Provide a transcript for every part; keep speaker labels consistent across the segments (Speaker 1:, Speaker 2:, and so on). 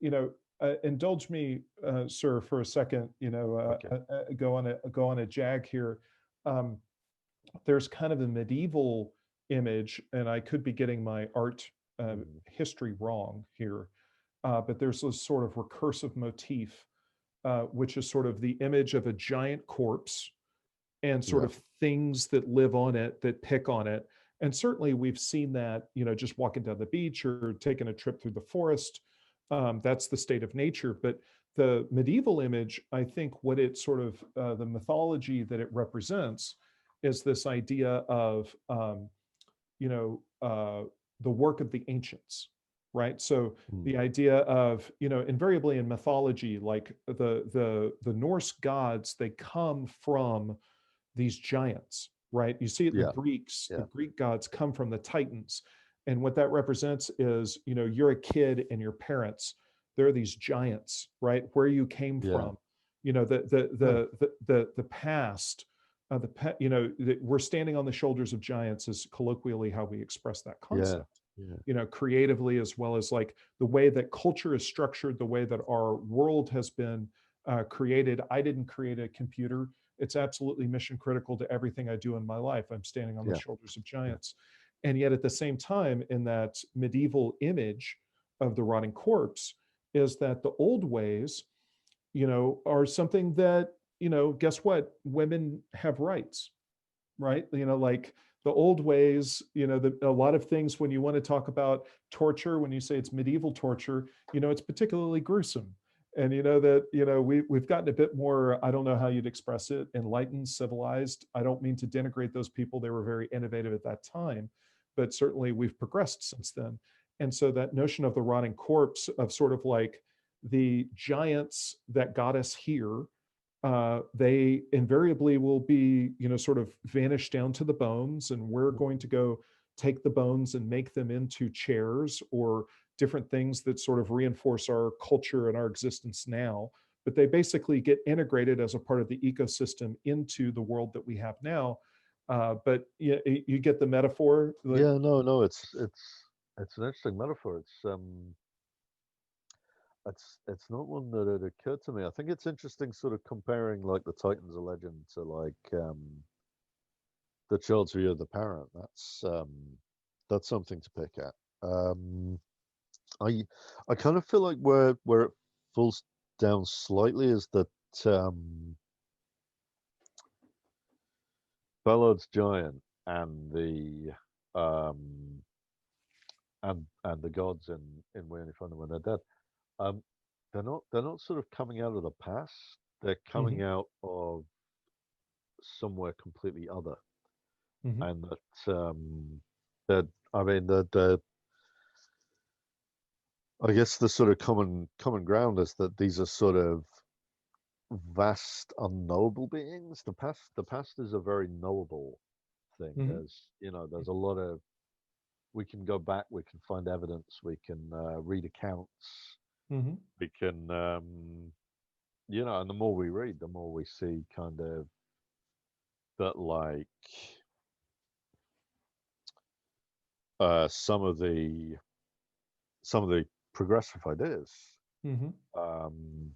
Speaker 1: indulge me, sir, for a second.
Speaker 2: Okay.
Speaker 1: Go on a jag here. Um, there's kind of a medieval image, and I could be getting my art
Speaker 2: Mm.
Speaker 1: history wrong here, but there's this sort of recursive motif, which is sort of the image of a giant corpse and sort
Speaker 2: Yeah.
Speaker 1: of things that live on it, that pick on it. And certainly we've seen that, just walking down the beach or taking a trip through the forest. That's the state of nature. But the medieval image, I think what it sort of, the mythology that it represents is this idea of, you know, uh, the work of the ancients, right? So
Speaker 2: Mm.
Speaker 1: the idea of, invariably in mythology, like the Norse gods, they come from these giants, right? You see it in the
Speaker 2: Yeah.
Speaker 1: Greeks, the
Speaker 2: Yeah.
Speaker 1: Greek gods come from the Titans. And what that represents is, you're a kid and your parents, they're these giants, right? Where you came
Speaker 2: Yeah.
Speaker 1: from, the
Speaker 2: Yeah.
Speaker 1: the past, we're standing on the shoulders of giants is colloquially how we express that
Speaker 2: Yeah.
Speaker 1: concept,
Speaker 2: Yeah.
Speaker 1: creatively, as well as like the way that culture is structured, the way that our world has been created. I didn't create a computer. It's absolutely mission critical to everything I do in my life. I'm standing on the
Speaker 2: Yeah.
Speaker 1: shoulders of giants. And yet at the same time, in that medieval image of the rotting corpse, is that the old ways, are something that, guess what? Women have rights, right? Like the old ways, a lot of things, when you want to talk about torture, when you say it's medieval torture, it's particularly gruesome. And that, we've gotten a bit more, I don't know how you'd express it, enlightened, civilized. I don't mean to denigrate those people. They were very innovative at that time, but certainly we've progressed since then. And so that notion of the rotting corpse, of sort of like the giants that got us here, they invariably will be, sort of vanished down to the bones, and we're going to go take the bones and make them into chairs or different things that sort of reinforce our culture and our existence now. But they basically get integrated as a part of the ecosystem into the world that we have now. But you get the metaphor.
Speaker 2: Yeah. No. No. It's an interesting metaphor. It's not one that had occurred to me. I think it's interesting, sort of comparing like the Titans of legend to like the child's view of the parent. That's something to pick at. Um, I I kind of feel like where it falls down slightly is that Ballard's giant and the um, and the gods in We Only Find Them When They're Dead. Um, they're not sort of coming out of the past. They're
Speaker 1: Mhm,
Speaker 2: coming out of somewhere completely other,
Speaker 1: mhm,
Speaker 2: and that that I mean the I guess the sort of common ground is that these are sort of vast unknowable beings. The past is a very knowable thing.
Speaker 1: mhm,
Speaker 2: There's a lot of, we can go back, we can find evidence, we can read accounts,
Speaker 1: mhm,
Speaker 2: we can and the more we read, the more we see kind of that, like uh, some of the some of the progressive ideas
Speaker 1: mhm,
Speaker 2: um,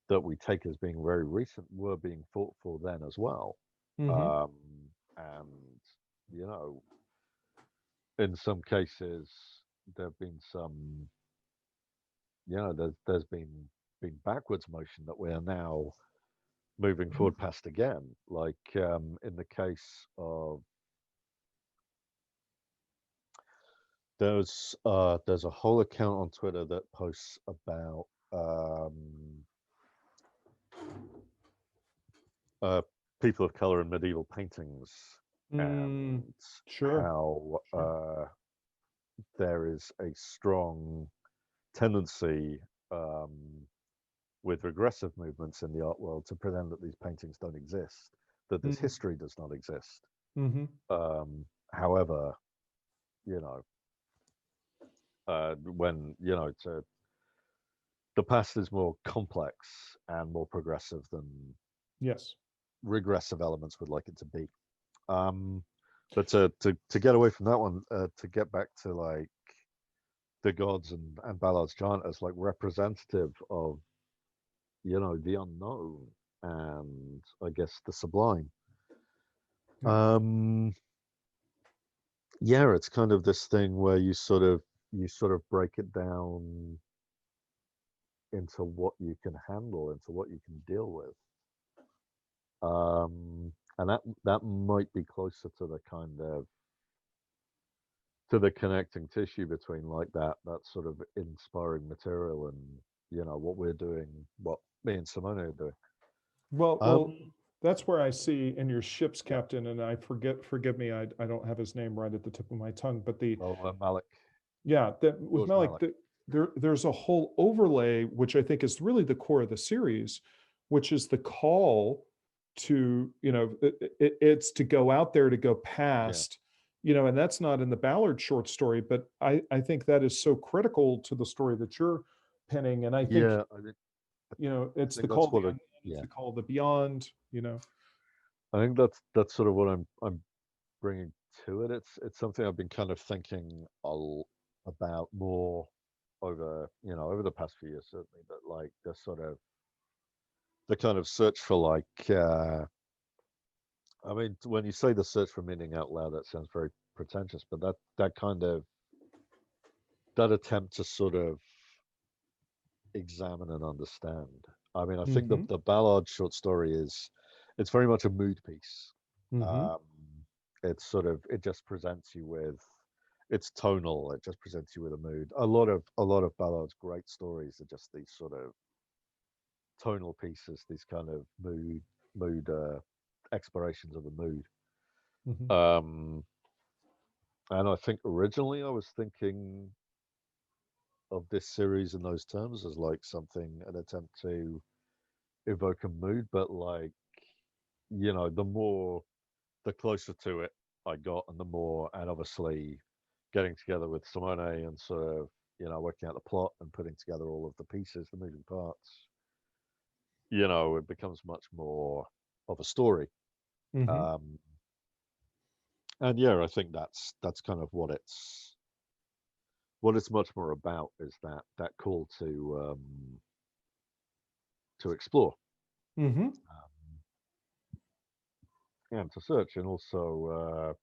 Speaker 2: that we take as being very recent were being fought for then as well.
Speaker 1: mhm,
Speaker 2: Um, and you know, in some cases, there have been some, there's been backwards motion that we are now moving
Speaker 1: mhm,
Speaker 2: forward past again. Like in the case of, there's a whole account on Twitter that posts about uh, people of color in medieval paintings,
Speaker 1: mm,
Speaker 2: and
Speaker 1: sure,
Speaker 2: how
Speaker 1: sure.
Speaker 2: there is a strong tendency um, with regressive movements in the art world to pretend that these paintings don't exist, that this
Speaker 1: Mm,
Speaker 2: history does not exist.
Speaker 1: mhm,
Speaker 2: However, you know, when the past is more complex and more progressive than
Speaker 1: yes.
Speaker 2: regressive elements would like it to be. Um, but to get away from that one, to get back to like the gods and Ballard's giant as like representative of, you know, the unknown and I guess the sublime.
Speaker 1: Yeah.
Speaker 2: Um, yeah, it's kind of this thing where you sort of break it down into what you can handle, into what you can deal with. And that might be closer to the kind of to the connecting tissue between like that sort of inspiring material and you know what we're doing, what me and Simone are doing.
Speaker 1: Well,
Speaker 2: Um,
Speaker 1: that's where I see in your ship's
Speaker 2: yeah.
Speaker 1: captain, and I forgive me, I don't have his name right at the tip of my tongue, but the
Speaker 2: Well, Malik,
Speaker 1: yeah, that with
Speaker 2: George
Speaker 1: Malik,
Speaker 2: Malik.
Speaker 1: there's a whole overlay, which I think is really the core of the series, which is the call to, it's to go out there, to go
Speaker 2: Yeah.
Speaker 1: past, and that's not in the Ballard short story, but I think that is so critical to the story that you're penning. And I think,
Speaker 2: Yeah, I
Speaker 1: it's the
Speaker 2: think
Speaker 1: call
Speaker 2: that's
Speaker 1: of the
Speaker 2: what
Speaker 1: unknown, it's
Speaker 2: yeah.
Speaker 1: the call of the beyond.
Speaker 2: I think that's sort of what I'm bringing to it. It's something I've been kind of thinking about more over, you know, over the past few years certainly, but like the sort of the kind of search for like I mean, when you say the search for meaning out loud, that sounds very pretentious, but that kind of that attempt to sort of examine and understand. I mean, I think
Speaker 1: Mm-hmm.
Speaker 2: the Ballard short story is it's very much a mood piece.
Speaker 1: Mm-hmm.
Speaker 2: Um, it's sort of it just presents you with it's tonal. It just presents you with a mood. A lot of Ballard's great stories are just these sort of tonal pieces, these kind of mood explorations of the mood.
Speaker 1: Mm-hmm.
Speaker 2: Um, and I think originally I was thinking of this series in those terms as like something an attempt to evoke a mood, but like you know, the closer to it I got, and the more, and obviously getting together with Simone and sort of you know working out the plot and putting together all of the pieces, the moving parts, you know, it becomes much more of a story.
Speaker 1: Mm-hmm.
Speaker 2: Um, and yeah, I think that's kind of what it's much more about is that call to explore,
Speaker 1: Mm-hmm.
Speaker 2: um, and to search, and also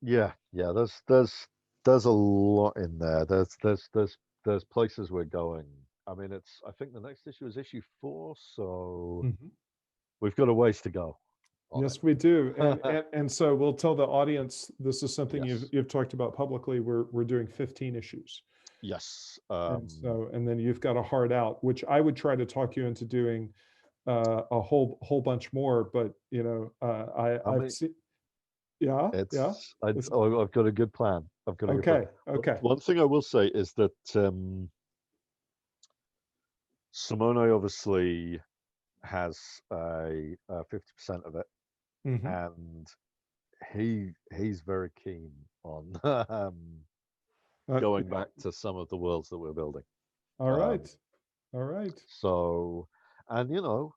Speaker 2: yeah. There's a lot in there. There's places we're going. I mean, it's I think the next issue is issue 4, so
Speaker 1: Mm-hmm.
Speaker 2: we've got a ways to go on
Speaker 1: Yes, we do. And,
Speaker 2: it.
Speaker 1: and and so we'll tell the audience, this is something you've
Speaker 2: Yes,
Speaker 1: you've talked about publicly. We're doing 15 issues.
Speaker 2: yes.
Speaker 1: And then you've got a hard out, which I would try to talk you into doing a whole bunch more, but
Speaker 2: I
Speaker 1: I've
Speaker 2: mean,
Speaker 1: seen, yeah, yeah. It's
Speaker 2: I've got a good plan. I've got a good plan.
Speaker 1: okay, okay.
Speaker 2: One thing I will say is that Simone obviously has a 50% of it,
Speaker 1: Hmm.
Speaker 2: and he's very keen on
Speaker 1: Uh,
Speaker 2: going back to some of the worlds that we're building.
Speaker 1: all
Speaker 2: Um,
Speaker 1: right, all right.
Speaker 2: so, and you know,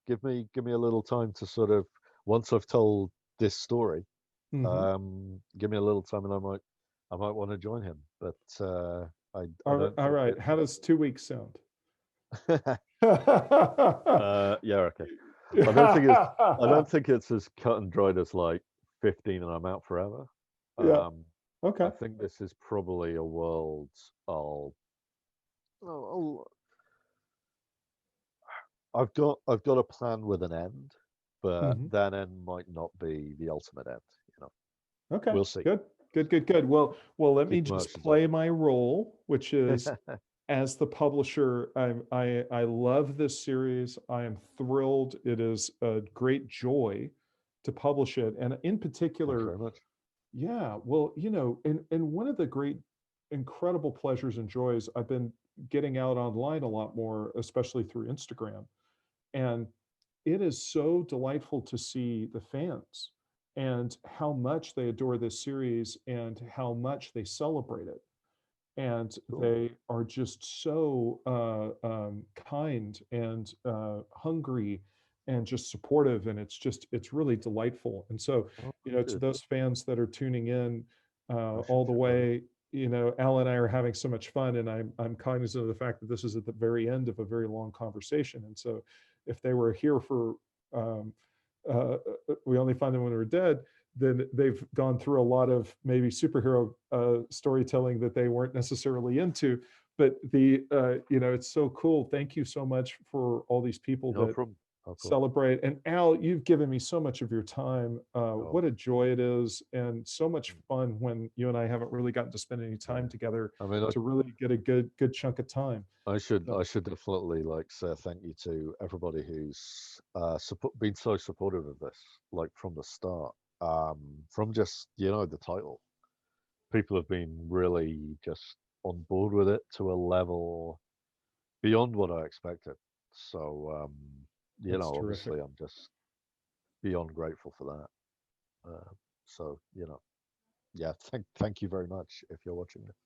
Speaker 2: give me a little time to sort of once I've told this story,
Speaker 1: Hmm.
Speaker 2: give me a little time, and I might want to join him, but I don't
Speaker 1: All
Speaker 2: think
Speaker 1: right. How
Speaker 2: it's.
Speaker 1: does 2 weeks sound?
Speaker 2: Yeah, okay. I don't think it's I don't think it's as cut and dried as like 15 and I'm out forever.
Speaker 1: Yeah.
Speaker 2: Um, I
Speaker 1: Okay.
Speaker 2: think this is probably a world I'll I've got a plan with an end, but
Speaker 1: Hmm.
Speaker 2: that end might not be the ultimate end. You know,
Speaker 1: Okay.
Speaker 2: we'll see.
Speaker 1: Good. Good. Good. Good. Well, let me
Speaker 2: Keep my
Speaker 1: just
Speaker 2: options open.
Speaker 1: play my role, which is as the publisher. I love this series. I am thrilled. It is a great joy to publish it, and in
Speaker 2: Thank you
Speaker 1: particular,
Speaker 2: very much.
Speaker 1: yeah. Well, and one of the great, incredible pleasures and joys, I've been getting out online a lot more, especially through Instagram, and it is so delightful to see the fans and how much they adore this series and how much they celebrate it. And
Speaker 2: Cool.
Speaker 1: they are just so kind and hungry and just supportive, and it's really delightful. And so,
Speaker 2: Oh,
Speaker 1: to
Speaker 2: good.
Speaker 1: those fans that are tuning in
Speaker 2: I
Speaker 1: all
Speaker 2: should
Speaker 1: the
Speaker 2: try.
Speaker 1: way, Al and I are having so much fun, and I'm cognizant of the fact that this is at the very end of a very long conversation. And so, if they were here for um, we only find them when we're dead, then they've gone through a lot of maybe superhero storytelling that they weren't necessarily into. But it's so cool. Thank you so much for all these people
Speaker 2: No
Speaker 1: that
Speaker 2: problem. No problem.
Speaker 1: celebrate. And Al, you've given me so much of your time.
Speaker 2: Oh,
Speaker 1: What a joy it is, and so much
Speaker 2: mm,
Speaker 1: fun when you and I haven't really gotten to spend any time
Speaker 2: yeah.
Speaker 1: together
Speaker 2: I mean,
Speaker 1: to really get a good chunk of time.
Speaker 2: I
Speaker 1: So
Speaker 2: should definitely like say thank you to everybody who's been so supportive of this, like from the start. From just the title, people have been really just on board with it to a level beyond what I expected. So
Speaker 1: that's terrific.
Speaker 2: obviously I'm just beyond grateful for that. So yeah, thank you very much if you're watching this.